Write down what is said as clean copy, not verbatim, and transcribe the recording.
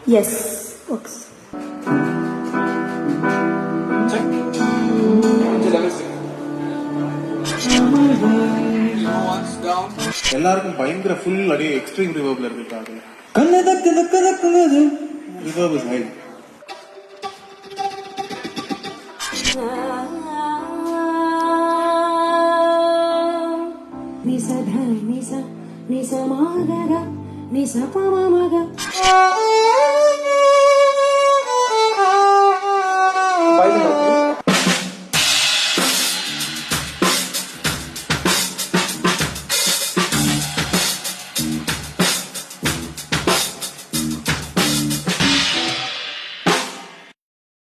Yes, works. எல்லாருக்கும் பயங்கர full அடி எக்ஸ்ட்ரீம் ரிவர்ப்ல இருக்காங்க. Reverb is high. நிச த நிச நிச மாகர நிச பம மக